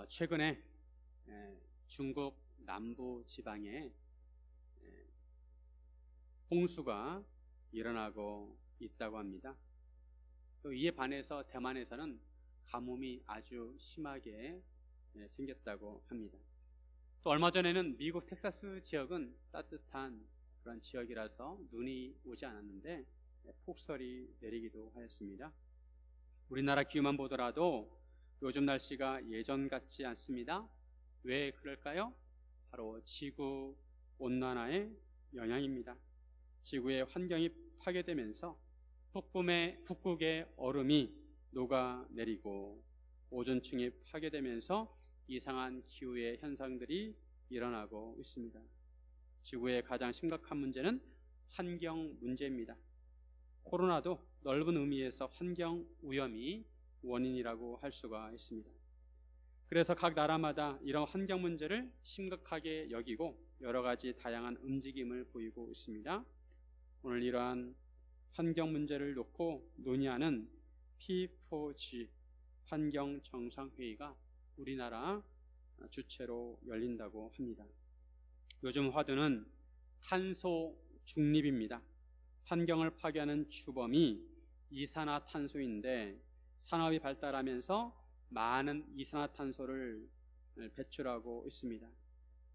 최근에 중국 남부 지방에 홍수가 일어나고 있다고 합니다. 또 이에 반해서 대만에서는 가뭄이 아주 심하게 생겼다고 합니다. 또 얼마 전에는 미국 텍사스 지역은 따뜻한 그런 지역이라서 눈이 오지 않았는데 폭설이 내리기도 하였습니다. 우리나라 기후만 보더라도 요즘 날씨가 예전 같지 않습니다. 왜 그럴까요? 바로 지구 온난화의 영향입니다. 지구의 환경이 파괴되면서 북극의 얼음이 녹아내리고 오존층이 파괴되면서 이상한 기후의 현상들이 일어나고 있습니다. 지구의 가장 심각한 문제는 환경 문제입니다. 코로나도 넓은 의미에서 환경 오염이 원인이라고 할 수가 있습니다. 그래서 각 나라마다 이런 환경 문제를 심각하게 여기고 여러 가지 다양한 움직임을 보이고 있습니다. 오늘 이러한 환경 문제를 놓고 논의하는 P4G 환경 정상회의가 우리나라 주최로 열린다고 합니다. 요즘 화두는 탄소 중립입니다. 환경을 파괴하는 주범이 이산화탄소인데 산업이 발달하면서 많은 이산화탄소를 배출하고 있습니다.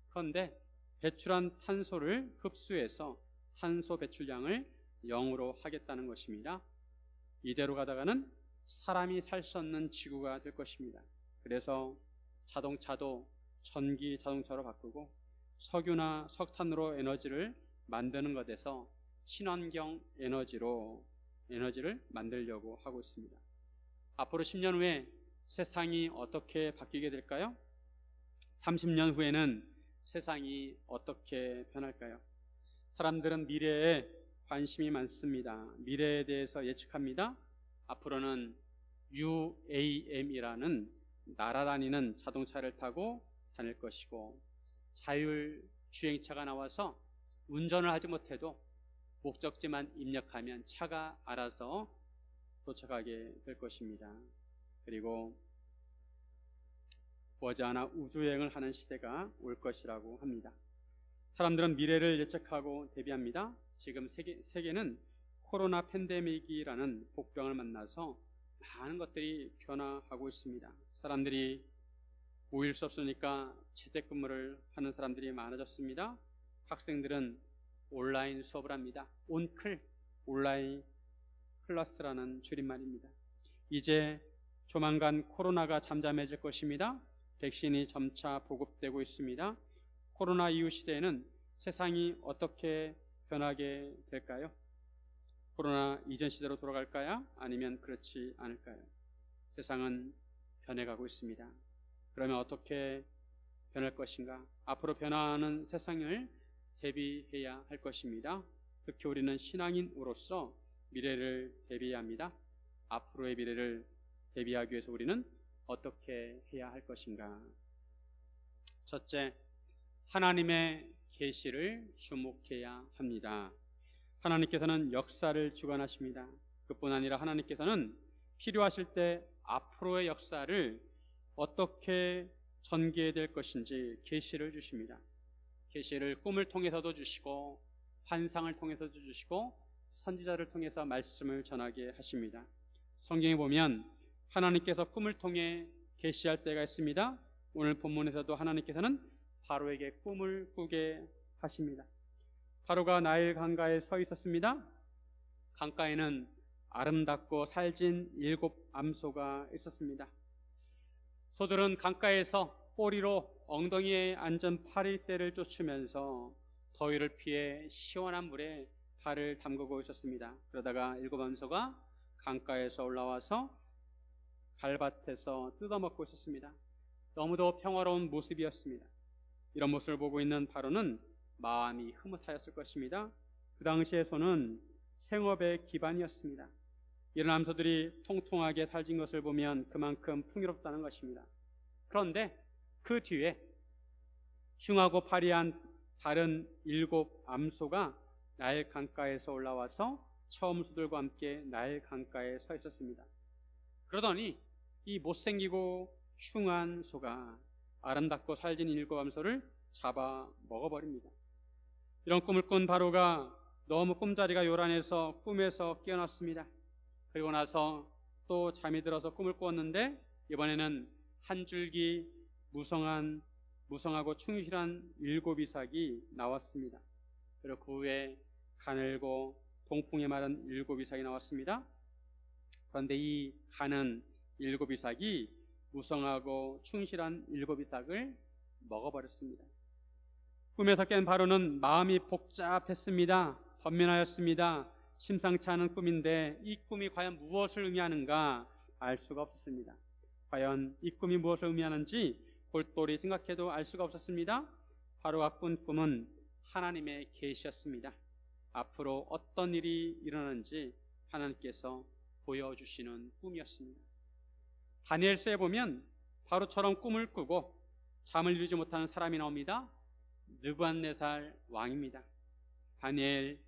그런데 배출한 탄소를 흡수해서 탄소 배출량을 0으로 하겠다는 것입니다. 이대로 가다가는 사람이 살 수 없는 지구가 될 것입니다. 그래서 자동차도 전기 자동차로 바꾸고 석유나 석탄으로 에너지를 만드는 것에서 친환경 에너지를 만들려고 하고 있습니다. 앞으로 10년 후에 세상이 어떻게 바뀌게 될까요? 30년 후에는 세상이 어떻게 변할까요? 사람들은 미래에 관심이 많습니다. 미래에 대해서 예측합니다. 앞으로는 UAM이라는 날아다니는 자동차를 타고 다닐 것이고 자율주행차가 나와서 운전을 하지 못해도 목적지만 입력하면 차가 알아서 도착하게 될 것입니다. 그리고 머지않아 우주여행을 하는 시대가 올 것이라고 합니다. 사람들은 미래를 예측하고 대비합니다. 지금 세계는 코로나 팬데믹이라는 복병을 만나서 많은 것들이 변화하고 있습니다. 사람들이 모일 수 없으니까 재택근무를 하는 사람들이 많아졌습니다. 학생들은 온라인 수업을 합니다. 온클, 온라인 클래스라는 줄임말입니다. 이제 조만간 코로나가 잠잠해질 것입니다. 백신이 점차 보급되고 있습니다. 코로나 이후 시대에는 세상이 어떻게 변하게 될까요? 코로나 이전 시대로 돌아갈까요? 아니면 그렇지 않을까요? 세상은 변해가고 있습니다. 그러면 어떻게 변할 것인가? 앞으로 변화하는 세상을 대비해야 할 것입니다. 특히 우리는 신앙인으로서 미래를 대비해야 합니다. 앞으로의 미래를 대비하기 위해서 우리는 어떻게 해야 할 것인가? 첫째, 하나님의 계시를 주목해야 합니다. 하나님께서는 역사를 주관하십니다. 그뿐 아니라 하나님께서는 필요하실 때 앞으로의 역사를 어떻게 전개해야 될 것인지 계시를 주십니다. 계시를 꿈을 통해서도 주시고 환상을 통해서도 주시고 선지자를 통해서 말씀을 전하게 하십니다. 성경에 보면 하나님께서 꿈을 통해 계시할 때가 있습니다. 오늘 본문에서도 하나님께서는 바로에게 꿈을 꾸게 하십니다. 바로가 나일 강가에 서 있었습니다. 강가에는 아름답고 살진 7 암소가 있었습니다. 소들은 강가에서 꼬리로 엉덩이에 앉은 파리떼를 쫓으면서 더위를 피해 시원한 물에 발을 담그고 있었습니다. 그러다가 7 암소가 강가에서 올라와서 갈밭에서 뜯어먹고 있었습니다. 너무도 평화로운 모습이었습니다. 이런 모습을 보고 있는 바로는 마음이 흐뭇하였을 것입니다. 그 당시의 소는 생업의 기반이었습니다. 이런 암소들이 통통하게 살진 것을 보면 그만큼 풍요롭다는 것입니다. 그런데 그 뒤에 흉하고 파리한 다른 7 암소가 나일 강가에서 올라와서 처음소들과 함께 나일 강가에 서 있었습니다. 그러더니 이 못생기고 흉한 소가 아름답고 살진 일곱 암소를 잡아 먹어버립니다. 이런 꿈을 꾼 바로가 너무 꿈자리가 요란해서 꿈에서 깨어났습니다. 그리고 나서 또 잠이 들어서 꿈을 꾸었는데 이번에는 한 줄기 무성하고 충실한 일곱 이삭이 나왔습니다. 그리고 그 후에 가늘고 동풍에 마른 일곱 이삭이 나왔습니다. 그런데 이 가는 일곱 이삭이 무성하고 충실한 일곱 이삭을 먹어버렸습니다. 꿈에서 깬 바로는 마음이 복잡했습니다. 번민하였습니다. 심상치 않은 꿈인데 이 꿈이 과연 무엇을 의미하는가 알 수가 없었습니다. 과연 이 꿈이 무엇을 의미하는지 골똘히 생각해도 알 수가 없었습니다. 바로가 꾼 꿈은 하나님의 계시였습니다. 앞으로 어떤 일이 일어나는지 하나님께서 보여주시는 꿈이었습니다. 다니엘서에 보면 바로처럼 꿈을 꾸고 잠을 이루지 못하는 사람이 나옵니다. 느부갓네살 왕입니다. 다니엘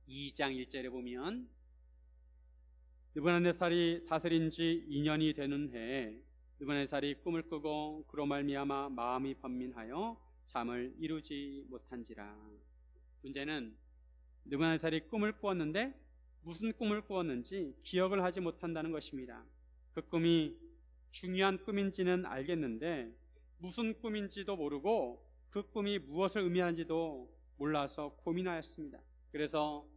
2장 1절에 보면 느부갓네살이 다스린 지 2년이 되는 해에 느부갓네살이 꿈을 꾸고 그로 말미암아 마음이 번민하여 잠을 이루지 못한지라. 문제는 느부갓네살이 꿈을 꾸었는데 무슨 꿈을 꾸었는지 기억을 하지 못한다는 것입니다. 그 꿈이 중요한 꿈인지는 알겠는데 무슨 꿈인지도 모르고 그 꿈이 무엇을 의미하는지도 몰라서 고민하였습니다. 그래서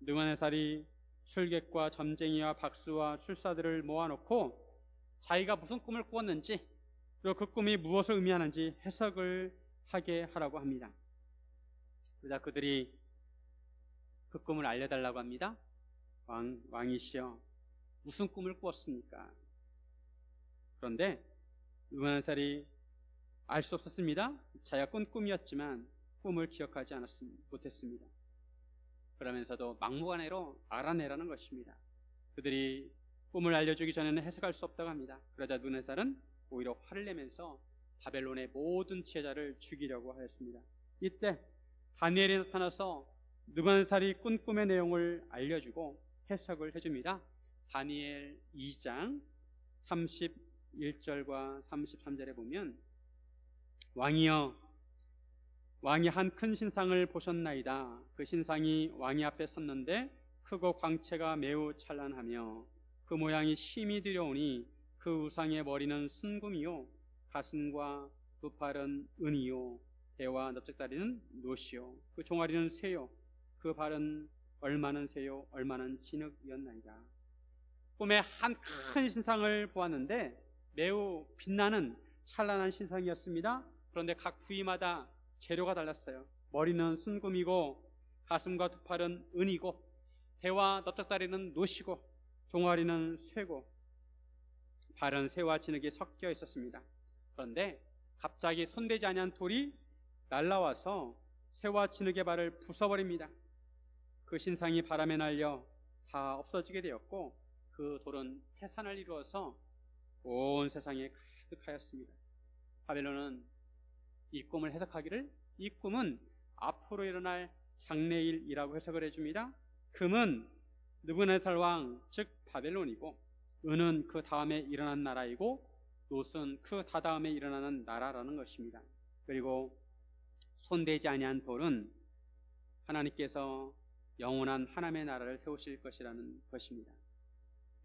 느부갓네살이 술객과 점쟁이와 박수와 술사들을 모아놓고 자기가 무슨 꿈을 꾸었는지 그리고 그 꿈이 무엇을 의미하는지 해석을 하게 하라고 합니다. 그러자 그들이 그 꿈을 알려달라고 합니다. 왕이시여 무슨 꿈을 꾸었습니까? 그런데 느부갓네살이 알 수 없었습니다. 자기가 꾼 꿈이었지만 꿈을 기억하지 못했습니다. 그러면서도 막무가내로 알아내라는 것입니다. 그들이 꿈을 알려주기 전에는 해석할 수 없다고 합니다. 그러자 느부갓네살은 오히려 화를 내면서 바벨론의 모든 지혜자를 죽이려고 하였습니다. 이때 다니엘이 나타나서 느부갓네살이 꾼 꿈의 내용을 알려주고 해석을 해줍니다. 다니엘 2장 31절과 33절에 보면 왕이여 왕이 한 큰 신상을 보셨나이다. 그 신상이 왕이 앞에 섰는데 크고 광채가 매우 찬란하며 그 모양이 심히 두려우니 그 우상의 머리는 순금이요 가슴과 두 팔은 은이요 배와 넓적다리는 노시요 그 종아리는 쇠요 그 발은 얼마는 쇠요 얼마는 진흙이었나이다. 꿈에 한 큰 신상을 보았는데 매우 빛나는 찬란한 신상이었습니다. 그런데 각 부위마다 재료가 달랐어요. 머리는 순금이고 가슴과 두 팔은 은이고 배와 넓적다리는 노시고 종아리는 쇠고 발은 쇠와 진흙이 섞여 있었습니다. 그런데 갑자기 손대지 아니한 돌이 날라와서 쇠와 진흙의 발을 부숴버립니다. 그 신상이 바람에 날려 다 없어지게 되었고 그 돌은 태산을 이루어서 온 세상에 가득하였습니다. 바벨론은 이 꿈을 해석하기를 이 꿈은 앞으로 일어날 장래일이라고 해석을 해줍니다. 금은 느부갓네살 왕 즉 바벨론이고 은은 그 다음에 일어난 나라이고 놋은 그 다다음에 일어나는 나라라는 것입니다. 그리고 손대지 아니한 돌은 하나님께서 영원한 하나님의 나라를 세우실 것이라는 것입니다.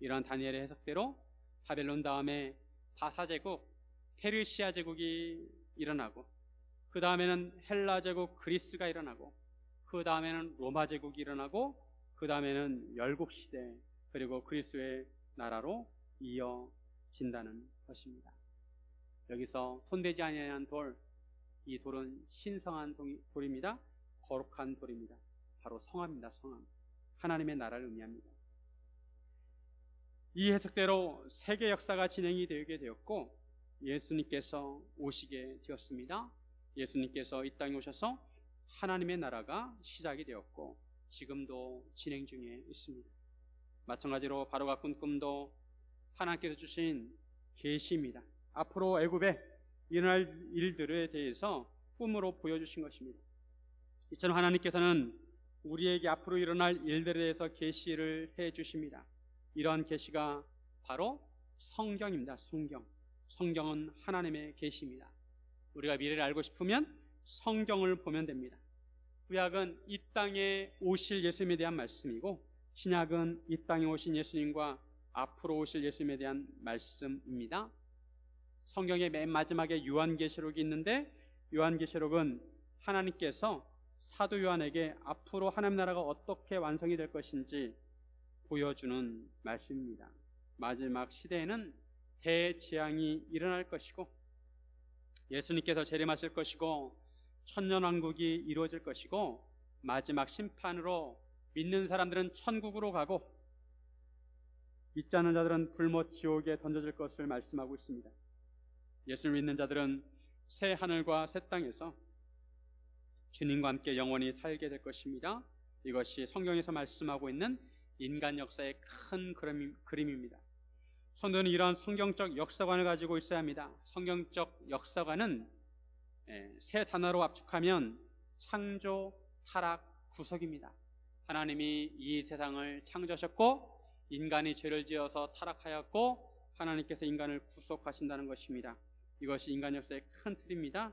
이러한 다니엘의 해석대로 바벨론 다음에 바사 제국, 페르시아 제국이 일어나고 그 다음에는 헬라 제국 그리스가 일어나고 그 다음에는 로마 제국이 일어나고 그 다음에는 열국 시대 그리고 그리스의 나라로 이어진다는 것입니다. 여기서 손대지 아니한 돌, 이 돌은 신성한 돌입니다. 거룩한 돌입니다. 바로 성화입니다. 성화. 하나님의 나라를 의미합니다. 이 해석대로 세계 역사가 진행이 되게 되었고 예수님께서 오시게 되었습니다. 예수님께서 이 땅에 오셔서 하나님의 나라가 시작이 되었고 지금도 진행 중에 있습니다. 마찬가지로 바로가 꾼 꿈도 하나님께서 주신 계시입니다. 앞으로 애굽에 일어날 일들에 대해서 꿈으로 보여주신 것입니다. 이처럼 하나님께서는 우리에게 앞으로 일어날 일들에 대해서 계시를 해 주십니다. 이러한 계시가 바로 성경입니다. 성경. 성경은 하나님의 계시입니다. 우리가 미래를 알고 싶으면 성경을 보면 됩니다. 구약은 이 땅에 오실 예수님에 대한 말씀이고, 신약은 이 땅에 오신 예수님과 앞으로 오실 예수님에 대한 말씀입니다. 성경의 맨 마지막에 요한계시록이 있는데, 요한계시록은 하나님께서 사도 요한에게 앞으로 하나님 나라가 어떻게 완성이 될 것인지 보여주는 말씀입니다. 마지막 시대에는 대재앙이 일어날 것이고, 예수님께서 재림하실 것이고, 천년왕국이 이루어질 것이고, 마지막 심판으로 믿는 사람들은 천국으로 가고 믿지 않는 자들은 불못 지옥에 던져질 것을 말씀하고 있습니다. 예수를 믿는 자들은 새 하늘과 새 땅에서 주님과 함께 영원히 살게 될 것입니다. 이것이 성경에서 말씀하고 있는 인간 역사의 큰 그림입니다. 성도는 이러한 성경적 역사관을 가지고 있어야 합니다. 성경적 역사관은 세 단어로 압축하면 창조, 타락, 구속입니다. 하나님이 이 세상을 창조하셨고, 인간이 죄를 지어서 타락하였고, 하나님께서 인간을 구속하신다는 것입니다. 이것이 인간 역사의 큰 틀입니다.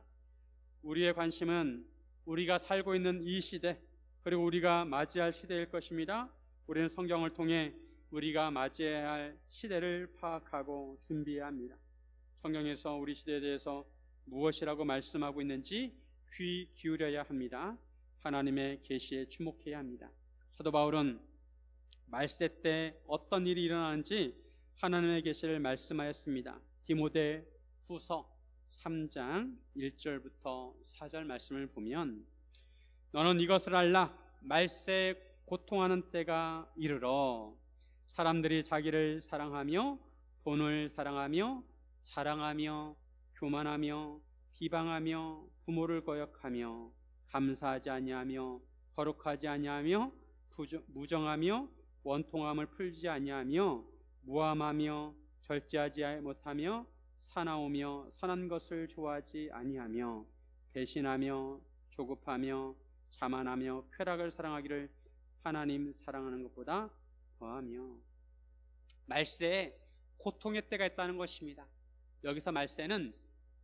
우리의 관심은 우리가 살고 있는 이 시대, 그리고 우리가 맞이할 시대일 것입니다. 우리는 성경을 통해 우리가 맞이해야 할 시대를 파악하고 준비해야 합니다. 성경에서 우리 시대에 대해서 무엇이라고 말씀하고 있는지 귀 기울여야 합니다. 하나님의 계시에 주목해야 합니다. 사도 바울은 말세 때 어떤 일이 일어나는지 하나님의 계시를 말씀하였습니다. 디모데 후서 3장 1절부터 4절 말씀을 보면, 너는 이것을 알라. 말세 고통하는 때가 이르러 사람들이 자기를 사랑하며 돈을 사랑하며 자랑하며 교만하며 비방하며 부모를 거역하며 감사하지 아니하며 거룩하지 아니하며 무정하며 원통함을 풀지 아니하며 무함하며 절제하지 못하며 사나우며 선한 것을 좋아하지 아니하며 배신하며 조급하며 자만하며 쾌락을 사랑하기를 하나님 사랑하는 것보다 더하며. 말세에 고통의 때가 있다는 것입니다. 여기서 말세는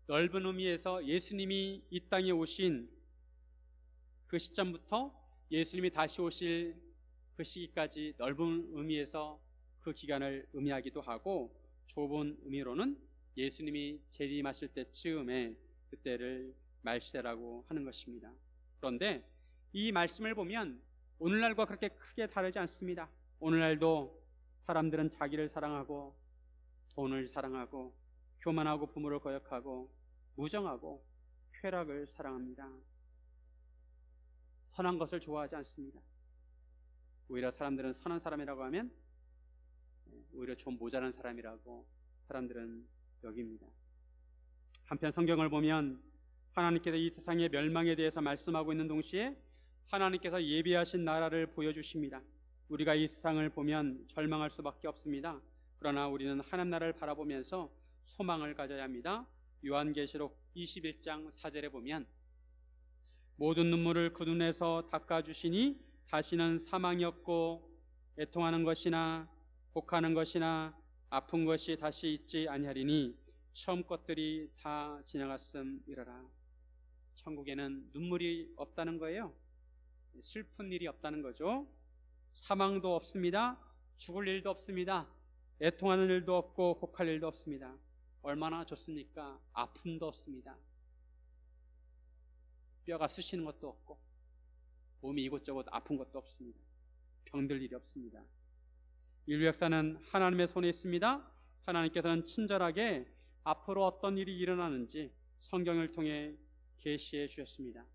넓은 의미에서 예수님이 이 땅에 오신 그 시점부터 예수님이 다시 오실 그 시기까지 넓은 의미에서 그 기간을 의미하기도 하고, 좁은 의미로는 예수님이 재림하실 때쯤에 그때를 말세라고 하는 것입니다. 그런데 이 말씀을 보면 오늘날과 그렇게 크게 다르지 않습니다. 오늘날도 사람들은 자기를 사랑하고 돈을 사랑하고 교만하고 부모를 거역하고 무정하고 쾌락을 사랑합니다. 선한 것을 좋아하지 않습니다. 오히려 사람들은 선한 사람이라고 하면 오히려 좀 모자란 사람이라고 사람들은 여깁니다. 한편 성경을 보면 하나님께서 이 세상의 멸망에 대해서 말씀하고 있는 동시에 하나님께서 예비하신 나라를 보여주십니다. 우리가 이 세상을 보면 절망할 수밖에 없습니다. 그러나 우리는 하나님 나라를 바라보면서 소망을 가져야 합니다. 요한계시록 21장 4절에 보면, 모든 눈물을 그 눈에서 닦아주시니 다시는 사망이 없고 애통하는 것이나 곡하는 것이나 아픈 것이 다시 있지 아니하리니 처음 것들이 다 지나갔음이러라. 천국에는 눈물이 없다는 거예요. 슬픈 일이 없다는 거죠. 사망도 없습니다. 죽을 일도 없습니다. 애통하는 일도 없고 곡할 일도 없습니다. 얼마나 좋습니까? 아픔도 없습니다. 뼈가 쑤시는 것도 없고 몸이 이곳저곳 아픈 것도 없습니다. 병들 일이 없습니다. 인류 역사는 하나님의 손에 있습니다. 하나님께서는 친절하게 앞으로 어떤 일이 일어나는지 성경을 통해 계시해 주셨습니다.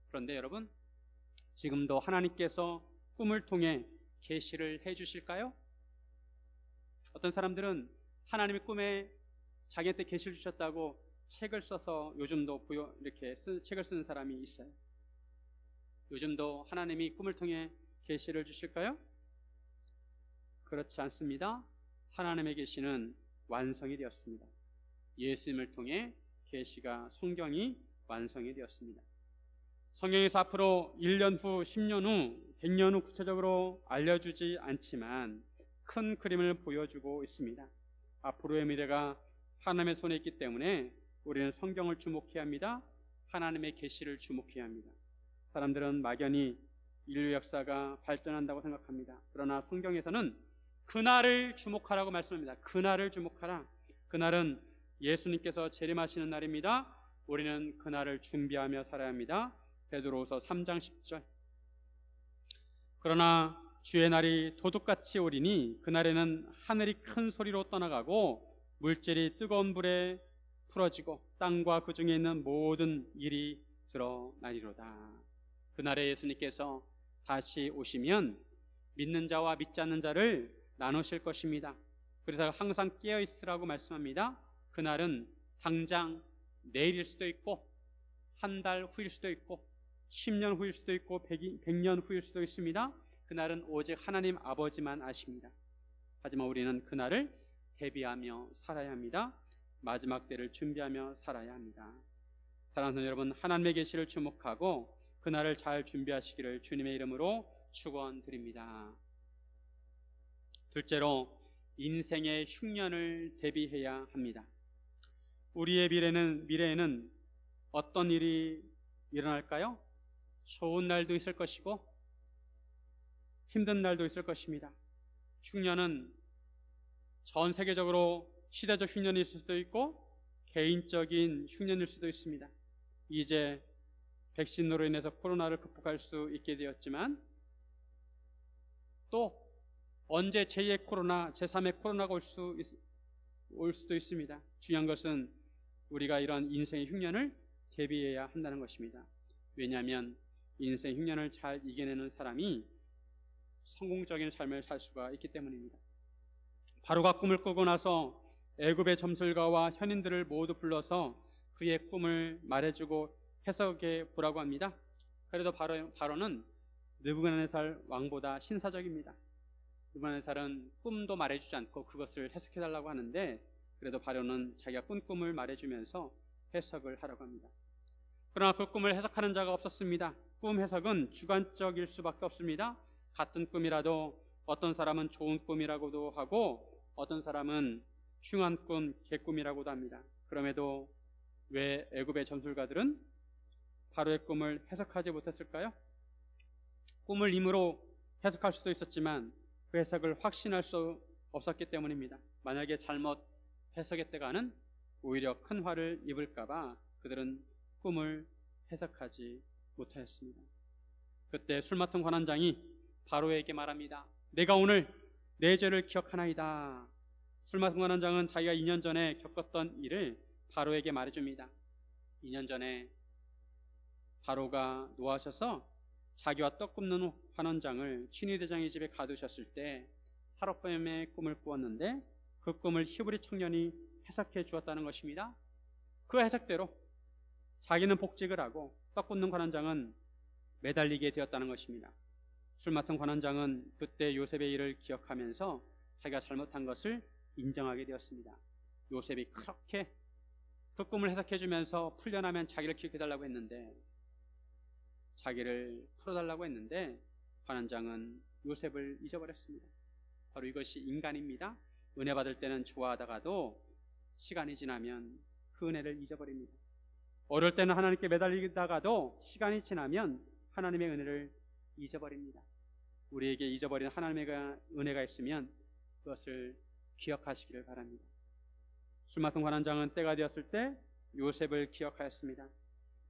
그런데 여러분, 지금도 하나님께서 꿈을 통해 계시를 해 주실까요? 어떤 사람들은 하나님의 꿈에 자기한테 계시를 주셨다고 책을 써서 요즘도 이렇게 책을 쓰는 사람이 있어요. 요즘도 하나님이 꿈을 통해 계시를 주실까요? 그렇지 않습니다. 하나님의 계시는 완성이 되었습니다. 예수님을 통해 계시가 성경이 완성이 되었습니다. 성경에서 앞으로 1년 후, 10년 후, 100년 후 구체적으로 알려주지 않지만 큰 그림을 보여주고 있습니다. 앞으로의 미래가 하나님의 손에 있기 때문에 우리는 성경을 주목해야 합니다. 하나님의 계시를 주목해야 합니다. 사람들은 막연히 인류 역사가 발전한다고 생각합니다. 그러나 성경에서는 그날을 주목하라고 말씀합니다. 그날을 주목하라. 그날은 예수님께서 재림하시는 날입니다. 우리는 그날을 준비하며 살아야 합니다. 베드로후서 3장 10절. 그러나 주의 날이 도둑같이 오리니 그날에는 하늘이 큰 소리로 떠나가고 물질이 뜨거운 불에 풀어지고 땅과 그 중에 있는 모든 일이 드러나리로다. 그날에 예수님께서 다시 오시면 믿는 자와 믿지 않는 자를 나누실 것입니다. 그래서 항상 깨어 있으라고 말씀합니다. 그날은 당장 내일일 수도 있고 한 달 후일 수도 있고 10년 후일 수도 있고 100년 후일 수도 있습니다. 그날은 오직 하나님 아버지만 아십니다. 하지만 우리는 그날을 대비하며 살아야 합니다. 마지막 때를 준비하며 살아야 합니다. 사랑하는 여러분, 하나님의 계시를 주목하고 그날을 잘 준비하시기를 주님의 이름으로 축원드립니다. 둘째로, 인생의 흉년을 대비해야 합니다. 우리의 미래에는 어떤 일이 일어날까요? 좋은 날도 있을 것이고 힘든 날도 있을 것입니다. 흉년은 전 세계적으로 시대적 흉년일 수도 있고 개인적인 흉년일 수도 있습니다. 이제 백신으로 인해서 코로나를 극복할 수 있게 되었지만 또 언제 제2의 코로나, 제3의 코로나가 올 수도 있습니다. 중요한 것은 우리가 이런 인생의 흉년을 대비해야 한다는 것입니다. 왜냐하면 인생 흉년을 잘 이겨내는 사람이 성공적인 삶을 살 수가 있기 때문입니다. 바로가 꿈을 꾸고 나서 애굽의 점술가와 현인들을 모두 불러서 그의 꿈을 말해주고 해석해 보라고 합니다. 그래도 바로는 느부갓네살 왕보다 신사적입니다. 느부갓네살은 꿈도 말해주지 않고 그것을 해석해달라고 하는데 그래도 바로는 자기가 꾼 꿈을 말해주면서 해석을 하라고 합니다. 그러나 그 꿈을 해석하는 자가 없었습니다. 꿈 해석은 주관적일 수밖에 없습니다. 같은 꿈이라도 어떤 사람은 좋은 꿈이라고도 하고 어떤 사람은 흉한 꿈, 개꿈이라고도 합니다. 그럼에도 왜 애굽의 점술가들은 바로의 꿈을 해석하지 못했을까요? 꿈을 임으로 해석할 수도 있었지만 그 해석을 확신할 수 없었기 때문입니다. 만약에 잘못 해석했다가는 오히려 큰 화를 입을까봐 그들은 꿈을 해석하지 못하였습니다. 그때 술 맡은 관원장이 바로에게 말합니다. 내가 오늘 내 죄를 기억하나이다. 술 맡은 관원장은 자기가 2년 전에 겪었던 일을 바로에게 말해줍니다. 2년 전에 바로가 노하셔서 자기와 떡 굽는 관원장을 친위대장의 집에 가두셨을 때 하룻밤에 꿈을 꾸었는데 그 꿈을 히브리 청년이 해석해 주었다는 것입니다. 그 해석대로 자기는 복직을 하고 떡 굽는 관원장은 매달리게 되었다는 것입니다. 술 맡은 관원장은 그때 요셉의 일을 기억하면서 자기가 잘못한 것을 인정하게 되었습니다. 요셉이 그렇게 그 꿈을 해석해 주면서 풀려나면 자기를 기억해달라고 했는데 자기를 풀어달라고 했는데 관원장은 요셉을 잊어버렸습니다. 바로 이것이 인간입니다. 은혜 받을 때는 좋아하다가도 시간이 지나면 그 은혜를 잊어버립니다. 어릴 때는 하나님께 매달리다가도 시간이 지나면 하나님의 은혜를 잊어버립니다. 우리에게 잊어버린 하나님의 은혜가 있으면 그것을 기억하시기를 바랍니다. 술 맡은 관원장은 때가 되었을 때 요셉을 기억하였습니다.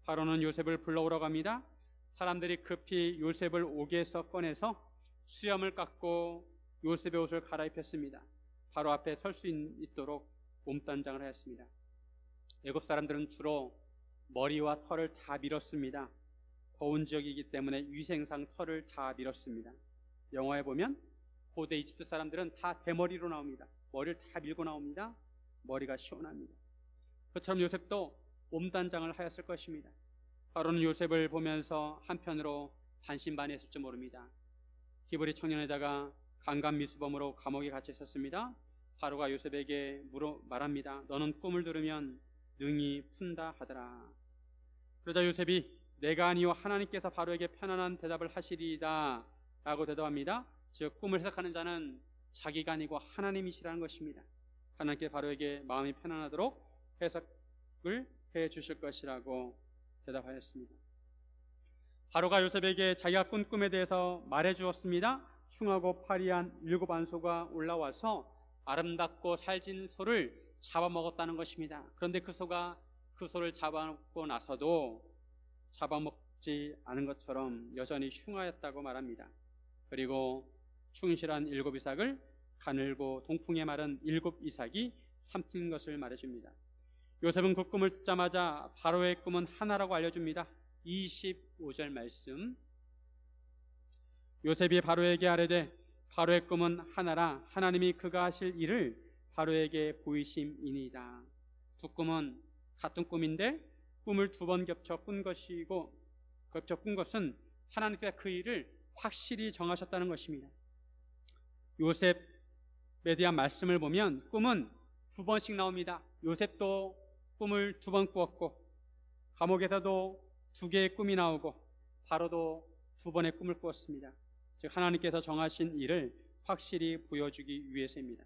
바로는 요셉을 불러오라고 합니다. 사람들이 급히 요셉을 옥에서 꺼내서 수염을 깎고 요셉의 옷을 갈아입혔습니다. 바로 앞에 설 수 있도록 몸단장을 하였습니다. 애굽 사람들은 주로 머리와 털을 다 밀었습니다. 더운 지역이기 때문에 위생상 털을 다 밀었습니다. 영화에 보면 고대 이집트 사람들은 다 대머리로 나옵니다. 머리를 다 밀고 나옵니다. 머리가 시원합니다. 그처럼 요셉도 몸단장을 하였을 것입니다. 바로는 요셉을 보면서 한편으로 반신반의했을지 모릅니다. 히브리 청년에다가 강간미수범으로 감옥에 갇혀 있었습니다. 바로가 요셉에게 말합니다. 너는 꿈을 들으면 능히 푼다 하더라. 그러자 요셉이 내가 아니요 하나님께서 바로에게 편안한 대답을 하시리이다 라고 대답합니다. 즉 꿈을 해석하는 자는 자기가 아니고 하나님이시라는 것입니다. 하나님께 바로에게 마음이 편안하도록 해석을 해 주실 것이라고 대답하였습니다. 바로가 요셉에게 자기가 꾼 꿈에 대해서 말해 주었습니다. 흉하고 파리한 7 안소가 올라와서 아름답고 살진 소를 잡아먹었다는 것입니다. 그런데 그 소가 그 소를 잡아먹고 나서도 잡아먹지 않은 것처럼 여전히 흉하였다고 말합니다. 그리고 충실한 7 이삭을 가늘고 동풍에 마른 7 이삭이 삼킨 것을 말해줍니다. 요셉은 그 꿈을 듣자마자 바로의 꿈은 하나라고 알려줍니다. 25절 말씀. 요셉이 바로에게 아뢰되 바로의 꿈은 하나라, 하나님이 그가 하실 일을 바로에게 보이심이니이다. 두 꿈은 같은 꿈인데 꿈을 2번 겹쳐 꾼 것은 하나님께서 그 일을 확실히 정하셨다는 것입니다. 요셉에 대한 말씀을 보면 꿈은 2번씩 나옵니다. 요셉도 꿈을 2번 꾸었고, 감옥에서도 2개의 꿈이 나오고, 바로도 2번의 꿈을 꾸었습니다. 즉 하나님께서 정하신 일을 확실히 보여주기 위해서입니다.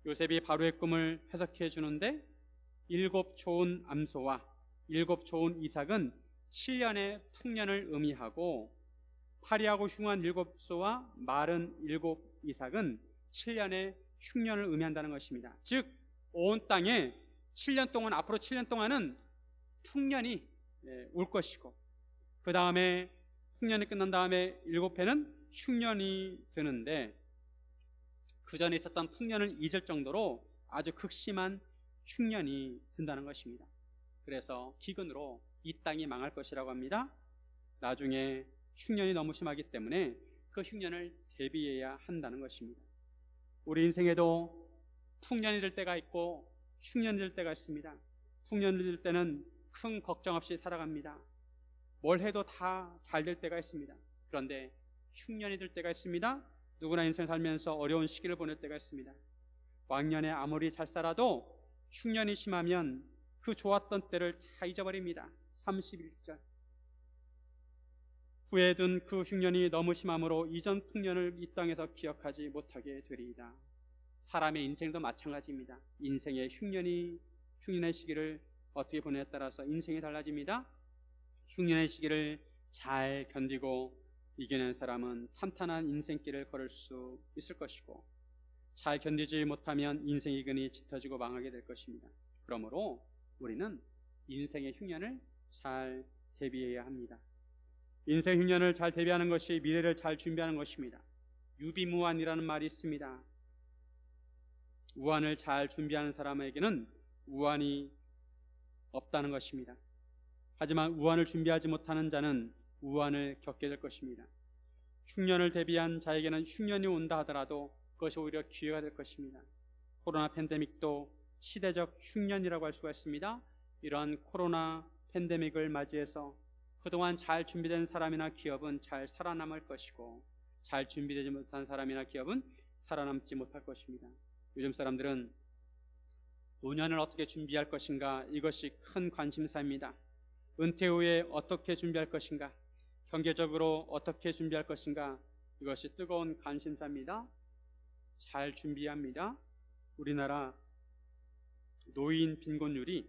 요셉이 바로의 꿈을 해석해 주는데 7 좋은 암소와 7 좋은 이삭은 7년의 풍년을 의미하고, 파리하고 흉한 7소와 마른 7 이삭은 7년의 흉년을 의미한다는 것입니다. 즉 온 땅에 7년 동안, 앞으로 7년 동안은 풍년이 올 것이고, 그 다음에 풍년이 끝난 다음에 7해는 흉년이 되는데, 그 전에 있었던 풍년을 잊을 정도로 아주 극심한 흉년이 든다는 것입니다. 그래서 기근으로 이 땅이 망할 것이라고 합니다. 나중에 흉년이 너무 심하기 때문에 그 흉년을 대비해야 한다는 것입니다. 우리 인생에도 풍년이 될 때가 있고 흉년이 될 때가 있습니다. 풍년이 될 때는 큰 걱정 없이 살아갑니다. 뭘 해도 다 잘 될 때가 있습니다. 그런데 흉년이 될 때가 있습니다. 누구나 인생 살면서 어려운 시기를 보낼 때가 있습니다. 왕년에 아무리 잘 살아도 흉년이 심하면 그 좋았던 때를 다 잊어버립니다. 31절. 후에 둔 그 흉년이 너무 심함으로 이전 풍년을 이 땅에서 기억하지 못하게 되리이다. 사람의 인생도 마찬가지입니다. 인생의 흉년의 시기를 어떻게 보내에 따라서 인생이 달라집니다. 흉년의 시기를 잘 견디고 이겨낸 사람은 탄탄한 인생길을 걸을 수 있을 것이고, 잘 견디지 못하면 인생의 근이 짙어지고 망하게 될 것입니다. 그러므로 우리는 인생의 흉년을 잘 대비해야 합니다. 인생 흉년을 잘 대비하는 것이 미래를 잘 준비하는 것입니다. 유비무환이라는 말이 있습니다. 우환을 잘 준비하는 사람에게는 우환이 없다는 것입니다. 하지만 우환을 준비하지 못하는 자는 우환을 겪게 될 것입니다. 흉년을 대비한 자에게는 흉년이 온다 하더라도 그것이 오히려 기회가 될 것입니다. 코로나 팬데믹도 시대적 흉년이라고 할 수가 있습니다. 이러한 코로나 팬데믹을 맞이해서 그동안 잘 준비된 사람이나 기업은 잘 살아남을 것이고, 잘 준비되지 못한 사람이나 기업은 살아남지 못할 것입니다. 요즘 사람들은 노년을 어떻게 준비할 것인가, 이것이 큰 관심사입니다. 은퇴 후에 어떻게 준비할 것인가, 경제적으로 어떻게 준비할 것인가, 이것이 뜨거운 관심사입니다. 잘 준비합니다. 우리나라 노인 빈곤율이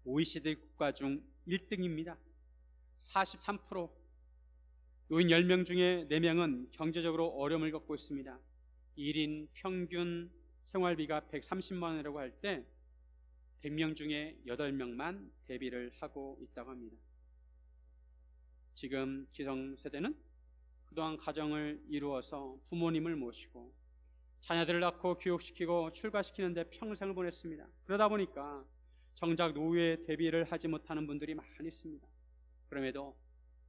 OECD 국가 중 1등입니다. 43%. 노인 10명 중에 4명은 경제적으로 어려움을 겪고 있습니다. 1인 평균 생활비가 130만 원이라고 할 때 100명 중에 8명만 대비를 하고 있다고 합니다. 지금 기성세대는 그동안 가정을 이루어서 부모님을 모시고 자녀들을 낳고 교육시키고 출가시키는 데 평생을 보냈습니다. 그러다 보니까 정작 노후에 대비를 하지 못하는 분들이 많이 있습니다. 그럼에도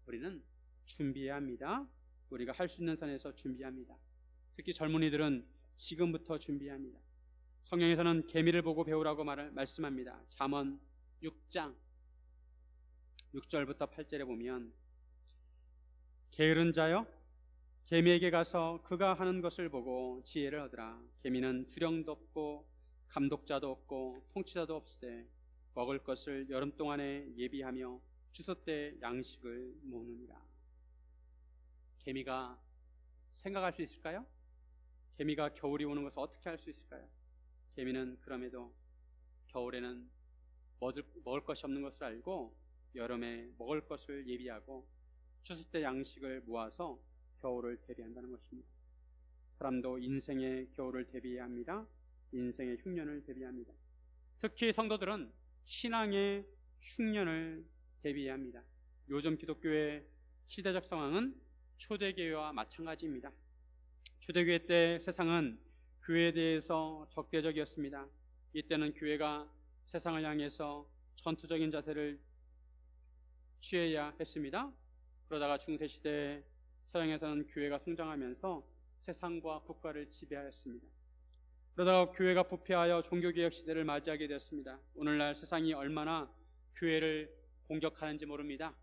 우리는 준비해야 합니다. 우리가 할 수 있는 선에서 준비합니다. 특히 젊은이들은 지금부터 준비해야 합니다. 성경에서는 개미를 보고 배우라고 말씀합니다. 잠언 6장 6절부터 8절에 보면, 게으른 자여, 개미에게 가서 그가 하는 것을 보고 지혜를 얻으라. 개미는 두령도 없고 감독자도 없고 통치자도 없으되 먹을 것을 여름 동안에 예비하며 추수 때 양식을 모으느니라. 개미가 생각할 수 있을까요? 개미가 겨울이 오는 것을 어떻게 할 수 있을까요? 개미는 그럼에도 겨울에는 먹을 것이 없는 것을 알고 여름에 먹을 것을 예비하고 추수 때 양식을 모아서 겨울을 대비한다는 것입니다. 사람도 인생의 겨울을 대비해야 합니다. 인생의 흉년을 대비합니다. 특히 성도들은 신앙의 흉년을 대비해야 합니다. 요즘 기독교의 시대적 상황은 초대교회와 마찬가지입니다. 초대교회 때 세상은 교회에 대해서 적대적이었습니다. 이때는 교회가 세상을 향해서 전투적인 자세를 취해야 했습니다. 그러다가 중세시대 서양에서는 교회가 성장하면서 세상과 국가를 지배하였습니다. 그러다가 교회가 부패하여 종교개혁 시대를 맞이하게 되었습니다. 오늘날 세상이 얼마나 교회를 공격하는지 모릅니다.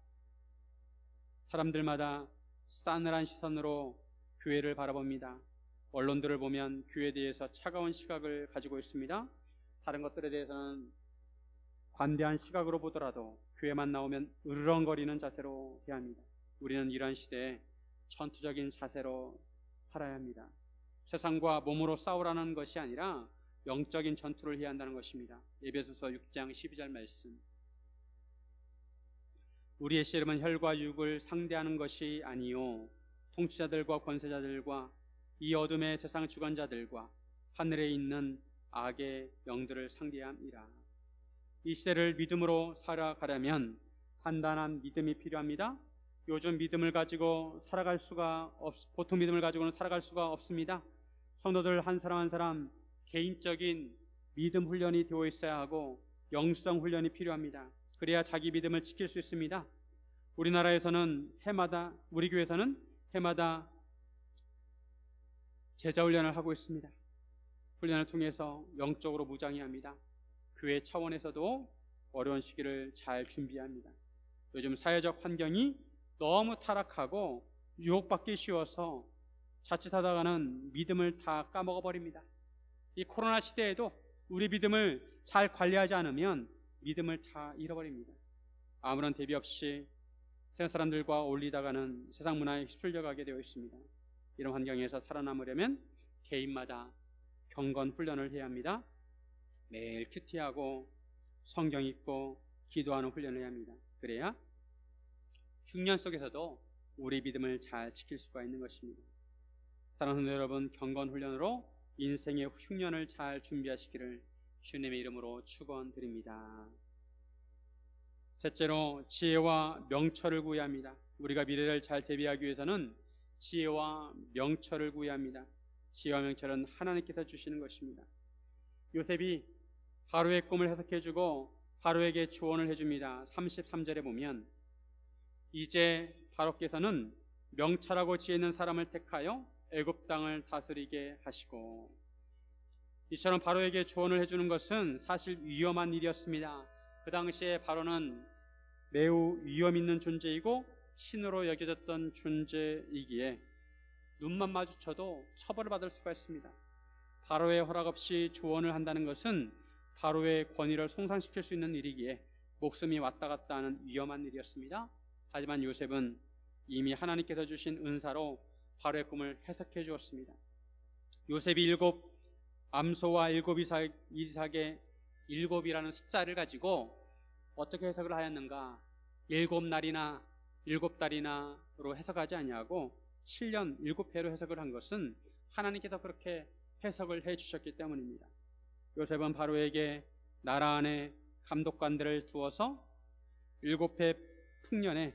사람들마다 싸늘한 시선으로 교회를 바라봅니다. 언론들을 보면 교회에 대해서 차가운 시각을 가지고 있습니다. 다른 것들에 대해서는 관대한 시각으로 보더라도 교회만 나오면 으르렁거리는 자세로 대합니다. 우리는 이러한 시대에 전투적인 자세로 살아야 합니다. 세상과 몸으로 싸우라는 것이 아니라 영적인 전투를 해야 한다는 것입니다. 에베소서 6장 12절 말씀. 우리의 씨름은 혈과 육을 상대하는 것이 아니요 통치자들과 권세자들과 이 어둠의 세상 주관자들과 하늘에 있는 악의 영들을 상대해야 합니다. 이 시대를 믿음으로 살아가려면 단단한 믿음이 필요합니다. 요즘 믿음을 가지고 보통 믿음을 가지고는 살아갈 수가 없습니다. 성도들 한 사람 한 사람 개인적인 믿음 훈련이 되어 있어야 하고 영성 훈련이 필요합니다. 그래야 자기 믿음을 지킬 수 있습니다. 우리 교회에서는 해마다 제자 훈련을 하고 있습니다. 훈련을 통해서 영적으로 무장해야 합니다. 교회 차원에서도 어려운 시기를 잘 준비해야 합니다. 요즘 사회적 환경이 너무 타락하고 유혹받기 쉬워서 자칫하다가는 믿음을 다 까먹어버립니다. 이 코로나 시대에도 우리 믿음을 잘 관리하지 않으면 믿음을 다 잃어버립니다. 아무런 대비 없이 세상 사람들과 어울리다가는 세상 문화에 휩쓸려가게 되어 있습니다. 이런 환경에서 살아남으려면 개인마다 경건 훈련을 해야 합니다. 매일 큐티하고 성경 읽고 기도하는 훈련을 해야 합니다. 그래야 흉년 속에서도 우리 믿음을 잘 지킬 수가 있는 것입니다. 사랑하는 성도 여러분, 경건 훈련으로 인생의 흉년을 잘 준비하시기를 주님의 이름으로 축원드립니다. 셋째로 지혜와 명철을 구해야 합니다. 우리가 미래를 잘 대비하기 위해서는 지혜와 명철을 구해야 합니다. 지혜와 명철은 하나님께서 주시는 것입니다. 요셉이 바로의 꿈을 해석해주고 바로에게 조언을 해줍니다. 33절에 보면 이제 바로께서는 명철하고 지혜 있는 사람을 택하여 애굽 땅을 다스리게 하시고, 이처럼 바로에게 조언을 해주는 것은 사실 위험한 일이었습니다. 그 당시에 바로는 매우 위험 있는 존재이고 신으로 여겨졌던 존재이기에 눈만 마주쳐도 처벌을 받을 수가 있습니다. 바로의 허락 없이 조언을 한다는 것은 바로의 권위를 손상시킬 수 있는 일이기에 목숨이 왔다 갔다 하는 위험한 일이었습니다. 하지만 요셉은 이미 하나님께서 주신 은사로 바로의 꿈을 해석해 주었습니다. 요셉이 일곱 암소와 일곱 이삭의 일곱이라는 숫자를 가지고 어떻게 해석을 하였는가? 일곱 날이나 일곱 달이나로 해석하지 아니하고 7년 7회로 해석을 한 것은 하나님께서 그렇게 해석을 해 주셨기 때문입니다. 요셉은 바로에게 나라 안에 감독관들을 두어서 7회 풍년에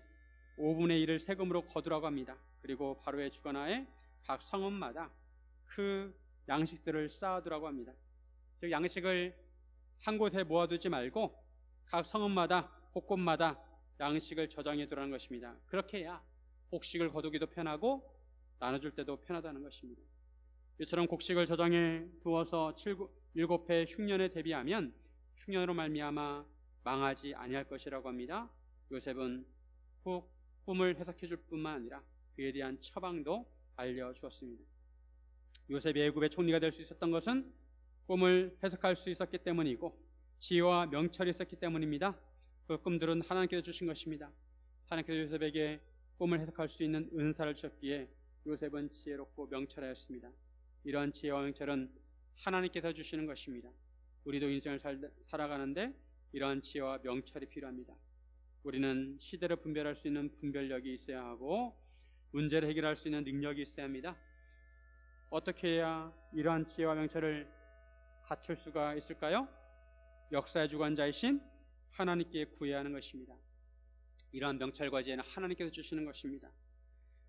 5분의 1을 세금으로 거두라고 합니다. 그리고 바로의 주관하에 각 성읍마다 그 양식들을 쌓아두라고 합니다. 즉 양식을 한 곳에 모아두지 말고 각 성읍마다 곳곳마다 양식을 저장해 두라는 것입니다. 그렇게 해야 곡식을 거두기도 편하고 나눠줄 때도 편하다는 것입니다. 이처럼 곡식을 저장해 두어서 7회 흉년에 대비하면 흉년으로 말미암아 망하지 아니할 것이라고 합니다. 요셉은 후 꿈을 해석해 줄 뿐만 아니라 그에 대한 처방도 알려주었습니다. 요셉이 애굽의 총리가 될 수 있었던 것은 꿈을 해석할 수 있었기 때문이고 지혜와 명철이 있었기 때문입니다. 그 꿈들은 하나님께서 주신 것입니다. 하나님께서 요셉에게 꿈을 해석할 수 있는 은사를 주셨기에 요셉은 지혜롭고 명철하였습니다. 이러한 지혜와 명철은 하나님께서 주시는 것입니다. 우리도 인생을 살아가는데 이러한 지혜와 명철이 필요합니다. 우리는 시대를 분별할 수 있는 분별력이 있어야 하고 문제를 해결할 수 있는 능력이 있어야 합니다. 어떻게 해야 이러한 지혜와 명철을 갖출 수가 있을까요? 역사의 주관자이신 하나님께 구해야 하는 것입니다. 이러한 명철과 지혜는 하나님께서 주시는 것입니다.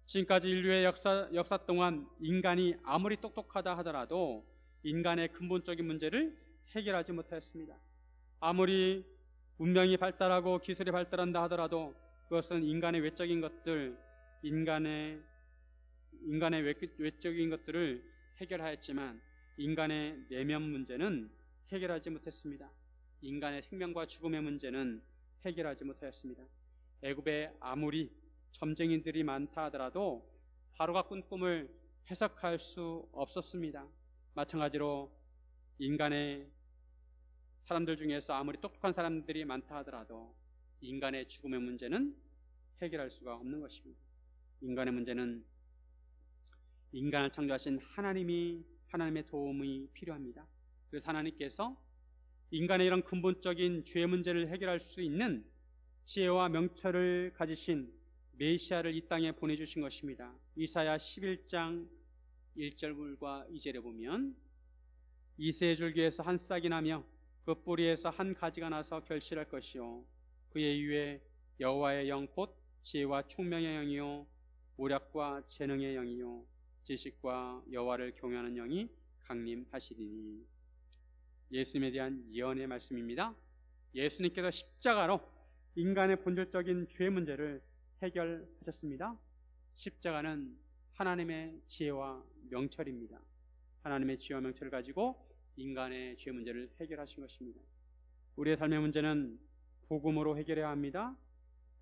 지금까지 인류의 역사 동안 인간이 아무리 똑똑하다 하더라도 인간의 근본적인 문제를 해결하지 못하였습니다. 아무리 문명이 발달하고 기술이 발달한다 하더라도 그것은 인간의 외적인 것들, 인간의 외적인 것들을 해결하였지만 인간의 내면 문제는 해결하지 못했습니다. 인간의 생명과 죽음의 문제는 해결하지 못하였습니다. 애굽에 아무리 점쟁이들이 많다 하더라도 바로가 꾼 꿈을 해석할 수 없었습니다. 마찬가지로 인간의 사람들 중에서 아무리 똑똑한 사람들이 많다 하더라도 인간의 죽음의 문제는 해결할 수가 없는 것입니다. 인간의 문제는 인간을 창조하신 하나님의 도움이 필요합니다. 그래서 하나님께서 인간의 이런 근본적인 죄 문제를 해결할 수 있는 지혜와 명철을 가지신 메시아를 이 땅에 보내주신 것입니다. 이사야 11장 1절과 2절에 보면 이새의 줄기에서 한 싹이 나며 그 뿌리에서 한 가지가 나서 결실할 것이요 그의 위에 여호와의 영 곧 지혜와 총명의 영이요 오략과 재능의 영이요 지식과 여호와를 경외하는 영이 강림하시리니. 예수님에 대한 예언의 말씀입니다. 예수님께서 십자가로 인간의 본질적인 죄 문제를 해결하셨습니다. 십자가는 하나님의 지혜와 명철입니다. 하나님의 지혜와 명철을 가지고 인간의 죄 문제를 해결하신 것입니다. 우리의 삶의 문제는 복음으로 해결해야 합니다.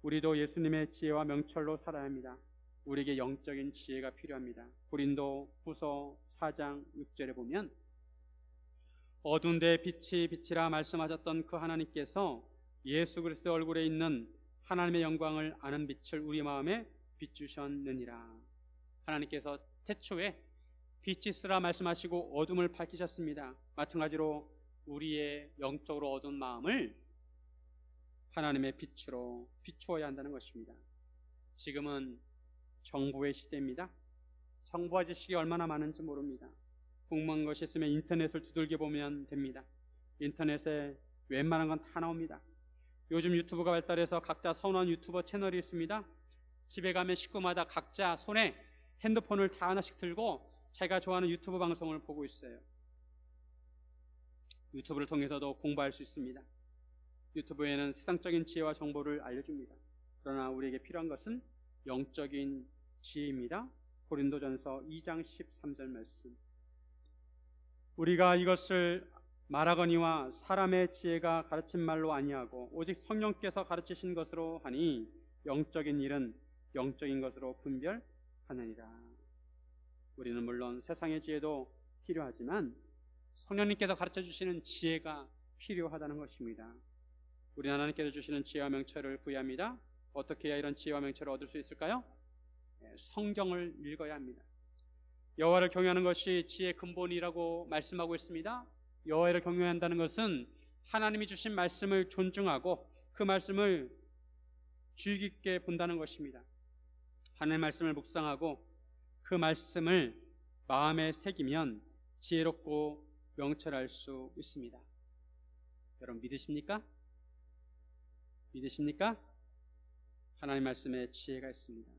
우리도 예수님의 지혜와 명철로 살아야 합니다. 우리에게 영적인 지혜가 필요합니다. 고린도 후서 4장 6절에 보면 어두운 데에 빛이 비치라 말씀하셨던 그 하나님께서 예수 그리스도 얼굴에 있는 하나님의 영광을 아는 빛을 우리 마음에 비추셨느니라. 하나님께서 태초에 빛이 있으라 말씀하시고 어둠을 밝히셨습니다. 마찬가지로 우리의 영적으로 어두운 마음을 하나님의 빛으로 비추어야 한다는 것입니다. 지금은 정보의 시대입니다. 정보와 지식이 얼마나 많은지 모릅니다. 궁금한 것이 있으면 인터넷을 두들겨 보면 됩니다. 인터넷에 웬만한 건 다 나옵니다. 요즘 유튜브가 발달해서 각자 선호하는 유튜버 채널이 있습니다. 집에 가면 식구마다 각자 손에 핸드폰을 다 하나씩 들고 자기가 좋아하는 유튜브 방송을 보고 있어요. 유튜브를 통해서도 공부할 수 있습니다. 유튜브에는 세상적인 지혜와 정보를 알려줍니다. 그러나 우리에게 필요한 것은 영적인 지혜입니다. 고린도전서 2장 13절 말씀. 우리가 이것을 말하거니와 사람의 지혜가 가르친 말로 아니하고 오직 성령께서 가르치신 것으로 하니 영적인 일은 영적인 것으로 분별하느니라. 우리는 물론 세상의 지혜도 필요하지만 성령님께서 가르쳐 주시는 지혜가 필요하다는 것입니다. 우리 하나님께서 주시는 지혜와 명철을 구해야 합니다. 어떻게 해야 이런 지혜와 명철을 얻을 수 있을까요? 성경을 읽어야 합니다. 여호와를 경외하는 것이 지혜의 근본이라고 말씀하고 있습니다. 여호와를 경외해야 한다는 것은 하나님이 주신 말씀을 존중하고 그 말씀을 주의 깊게 본다는 것입니다. 하나님의 말씀을 묵상하고 그 말씀을 마음에 새기면 지혜롭고 명철할 수 있습니다. 여러분 믿으십니까? 믿으십니까? 하나님 말씀에 지혜가 있습니다.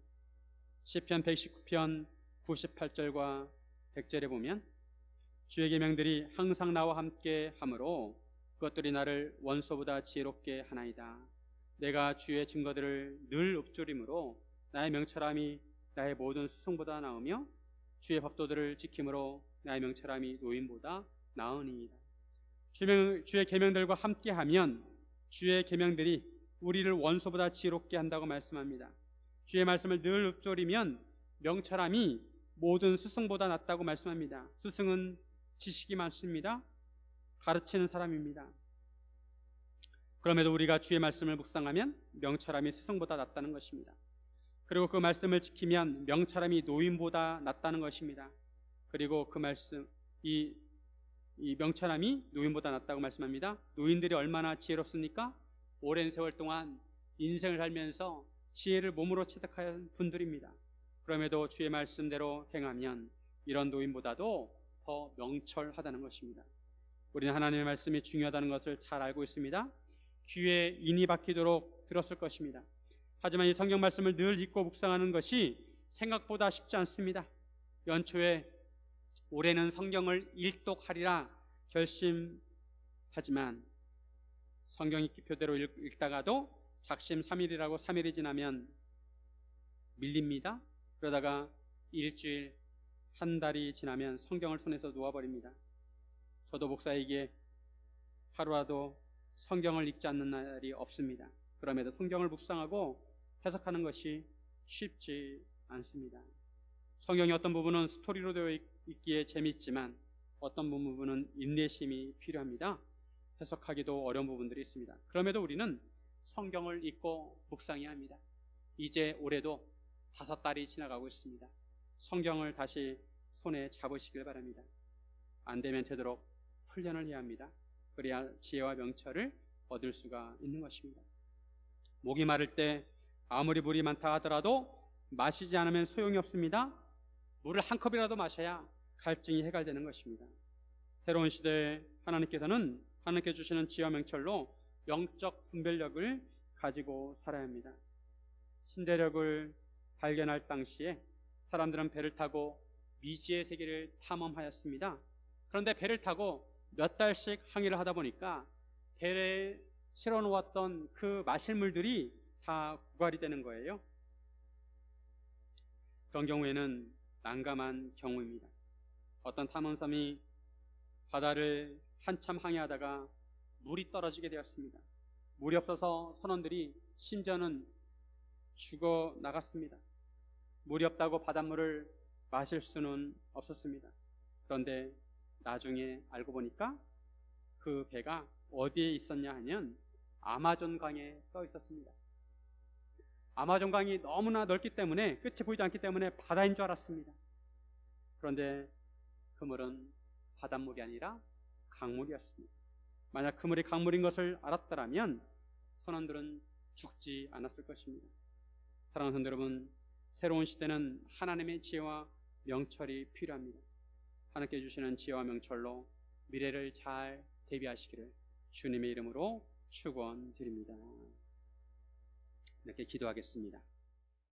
시편 119편 98절과 100절에 보면 주의 계명들이 항상 나와 함께 하므로 그것들이 나를 원소보다 지혜롭게 하나이다. 내가 주의 증거들을 늘 읊조림으로 나의 명철함이 나의 모든 수송보다 나으며 주의 법도들을 지킴으로 나의 명철함이 노인보다 나으니이다. 주의 계명들과 함께하면 주의 계명들이 우리를 원소보다 지혜롭게 한다고 말씀합니다. 주의 말씀을 늘 읊조리면 명철함이 모든 스승보다 낫다고 말씀합니다. 스승은 지식이 많습니다. 가르치는 사람입니다. 그럼에도 우리가 주의 말씀을 묵상하면 명철함이 스승보다 낫다는 것입니다. 그리고 그 말씀을 지키면 명철함이 노인보다 낫다는 것입니다. 그리고 그 말씀, 이 이 명철함이 노인보다 낫다고 말씀합니다. 노인들이 얼마나 지혜롭습니까? 오랜 세월 동안 인생을 살면서 지혜를 몸으로 체득한 분들입니다. 그럼에도 주의 말씀대로 행하면 이런 노인보다도 더 명철하다는 것입니다. 우리는 하나님의 말씀이 중요하다는 것을 잘 알고 있습니다. 귀에 인이 박히도록 들었을 것입니다. 하지만 이 성경 말씀을 늘 읽고 묵상하는 것이 생각보다 쉽지 않습니다. 연초에 올해는 성경을 일독하리라 결심하지만 성경 읽기표대로 읽다가도 작심 3일이라고 3일이 지나면 밀립니다. 그러다가 일주일, 한 달이 지나면 성경을 손에서 놓아버립니다. 저도 목사에게 하루라도 성경을 읽지 않는 날이 없습니다. 그럼에도 성경을 묵상하고 해석하는 것이 쉽지 않습니다. 성경의 어떤 부분은 스토리로 되어 있기에 재미있지만 어떤 부분은 인내심이 필요합니다. 해석하기도 어려운 부분들이 있습니다. 그럼에도 우리는 성경을 읽고 묵상해야 합니다. 이제 올해도 5달이 지나가고 있습니다. 성경을 다시 손에 잡으시길 바랍니다. 안 되면 되도록 훈련을 해야 합니다. 그래야 지혜와 명철을 얻을 수가 있는 것입니다. 목이 마를 때 아무리 물이 많다 하더라도 마시지 않으면 소용이 없습니다. 물을 한 컵이라도 마셔야 갈증이 해결되는 것입니다. 새로운 시대에 하나님께서는 하나님께 주시는 지혜와 명철로 영적 분별력을 가지고 살아야 합니다. 신대륙을 발견할 당시에 사람들은 배를 타고 미지의 세계를 탐험하였습니다. 그런데 배를 타고 몇 달씩 항해를 하다 보니까 배에 실어놓았던 그 마실 물들이 다 고갈이 되는 거예요. 그런 경우에는 난감한 경우입니다. 어떤 탐험선이 바다를 한참 항해하다가 물이 떨어지게 되었습니다. 물이 없어서 선원들이 심지어는 죽어 나갔습니다. 물이 없다고 바닷물을 마실 수는 없었습니다. 그런데 나중에 알고 보니까 그 배가 어디에 있었냐 하면 아마존 강에 떠 있었습니다. 아마존 강이 너무나 넓기 때문에 끝이 보이지 않기 때문에 바다인 줄 알았습니다. 그런데 그 물은 바닷물이 아니라 강물이었습니다. 만약 그 물이 강물인 것을 알았더라면 선원들은 죽지 않았을 것입니다. 사랑하는 성도 여러분, 새로운 시대는 하나님의 지혜와 명철이 필요합니다. 하나님께 주시는 지혜와 명철로 미래를 잘 대비하시기를 주님의 이름으로 축원드립니다. 이렇게 기도하겠습니다.